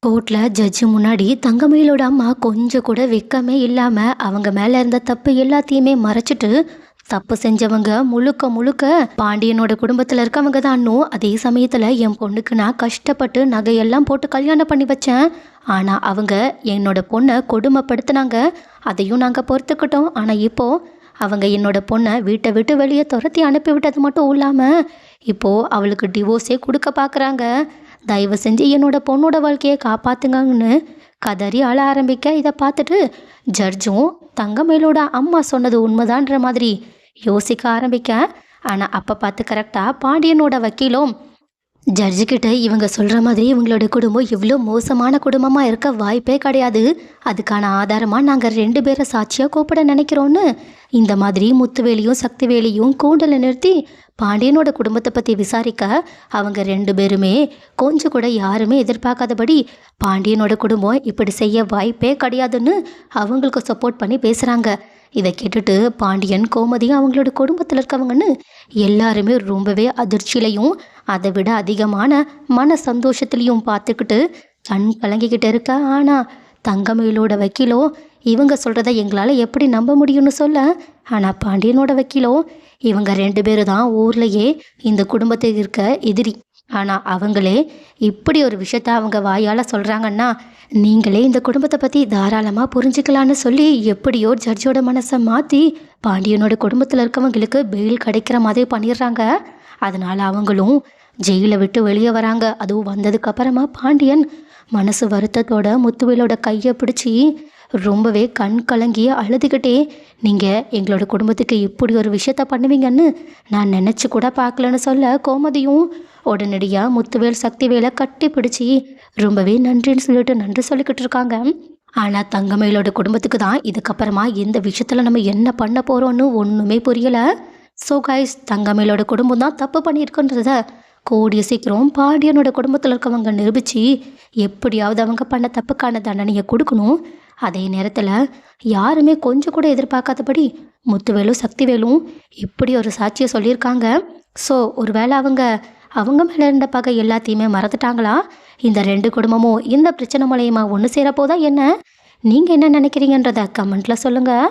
கோர்ட்ல ஜட்ஜு முன்னாடி தங்கமயிலோட அம்மா கொஞ்சம் கூட வெக்கமே இல்லாம அவங்க மேல இருந்த தப்பு எல்லாத்தையுமே மறைச்சிட்டு தப்பு செஞ்சவங்க முழுக்க முழுக்க பாண்டியனோட குடும்பத்துல இருக்கவங்க தான்னும், அதே சமயத்துல என் பொண்ணுக்கு நான் கஷ்டப்பட்டு நகையெல்லாம் போட்டு கல்யாணம் பண்ணி வச்சேன். ஆனா அவங்க என்னோட பொண்ணை கொடுமைப்படுத்தினாங்க. அதையும் நாங்க பொறுத்துக்கிட்டோம். ஆனா இப்போ அவங்க என்னோட பொண்ணை வீட்டை விட்டு வெளியே துரத்தி அனுப்பி விட்டது மட்டும் இல்லாம இப்போ அவளுக்கு டிவோர்ஸே கொடுக்க பார்க்குறாங்க. தயவு செஞ்சு என்னோட பொண்ணோட வாழ்க்கையை காப்பாத்துங்கன்னு கதறி அழ ஆரம்பிக்க இதை பார்த்துட்டு ஜட்ஜும் தங்கமயிலோட அம்மா சொன்னது உண்மைதான்ற மாதிரி யோசிக்க ஆரம்பிக்க. ஆனால் அப்போ பார்த்து கரெக்டாக பாண்டியனோட வக்கீலும் ஜட்ஜுக்கிட்ட இவங்க சொல்கிற மாதிரி இவங்களோட குடும்பம் இவ்வளோ மோசமான குடும்பமாக இருக்க வாய்ப்பே கிடையாது. அதுக்கான ஆதாரமாக நாங்கள் 2 பேரை சாட்சியாக கூப்பிட நினைக்கிறோன்னு இந்த மாதிரி முத்துவேலியும் சக்திவேலியும் கூண்டலை நிறுத்தி பாண்டியனோட குடும்பத்தை பற்றி விசாரிக்க அவங்க 2 பேருமே கொஞ்சம் கூட யாருமே எதிர்பார்க்காதபடி பாண்டியனோட குடும்பம் இப்படி செய்ய வாய்ப்பே கிடையாதுன்னு அவங்களுக்கு சப்போர்ட் பண்ணி பேசுகிறாங்க. இதை கேட்டுட்டு பாண்டியன் கோமதியும் அவங்களோட குடும்பத்தில் இருக்கவங்கன்னு எல்லாருமே ரொம்பவே அதிர்ச்சியிலையும் அதை விட அதிகமான மன சந்தோஷத்துலேயும் பார்த்துக்கிட்டு கண் கலங்கிக்கிட்டு இருக்க. ஆனால் தங்கமயிலோட வக்கீலோ இவங்க சொல்கிறத எங்களால் எப்படி நம்ப முடியும்னு சொல்ல. ஆனால் பாண்டியனோட வக்கீலோ இவங்க 2 பேரும் தான் ஊர்லேயே இந்த குடும்பத்துக்கு இருக்க எதிரி. ஆனால் அவங்களே இப்படி ஒரு விஷயத்த அவங்க வாயால் சொல்கிறாங்கன்னா நீங்களே இந்த குடும்பத்தை பற்றி தாராளமாக புரிஞ்சுக்கலான்னு சொல்லி எப்படியோ ஜட்ஜோட மனசை மாற்றி பாண்டியனோட குடும்பத்தில் இருக்கவங்களுக்கு பெயில் கிடைக்கிற மாதிரி பண்ணிடுறாங்க. அதனால் அவங்களும் ஜெயிலை விட்டு வெளியே வராங்க. அதுவும் வந்ததுக்கப்புறமா பாண்டியன் மனசு வருத்தத்தோட முத்துவேலோட கையை பிடிச்சி ரொம்பவே கண் கலங்கி அழுதுகிட்டே, நீங்கள் எங்களோட குடும்பத்துக்கு இப்படி ஒரு விஷயத்த பண்ணுவீங்கன்னு நான் நினச்சி கூட பார்க்கலன்னு சொல்ல கோமதியும் உடனடியாக முத்துவேல் சக்திவேலை கட்டி பிடிச்சி ரொம்பவே நன்றின்னு சொல்லிட்டு நன்றி சொல்லிக்கிட்டு இருக்காங்க. ஆனால் தங்கமயிலோட குடும்பத்துக்கு தான் இதுக்கப்புறமா இந்த விஷயத்தில் நம்ம என்ன பண்ண போகிறோன்னு ஒன்றுமே புரியலை. ஸோ கைஸ், தங்கமயிலோட குடும்பம் தான் தப்பு பண்ணியிருக்குன்றத கூடிய சீக்கிரம் பாண்டியனோட குடும்பத்தில் இருக்கவங்க நிரூபித்து எப்படியாவது அவங்க பண்ண தப்புக்கான தண்டனையை கொடுக்கணும். அதே நேரத்தில் யாருமே கொஞ்சம் கூட எதிர்பார்க்காதபடி முத்துவேலும் சக்திவேலும் இப்படி ஒரு சாட்சியை சொல்லியிருக்காங்க. ஸோ ஒருவேளை அவங்க மேலே இருந்த பகை எல்லாத்தையுமே மறந்துட்டாங்களா? இந்த 2 குடும்பமும் இந்த பிரச்சனை மூலயமா ஒன்று சேரப்போதா என்ன? நீங்கள் என்ன நினைக்கிறீங்கன்றத கமெண்ட்டில் சொல்லுங்கள்.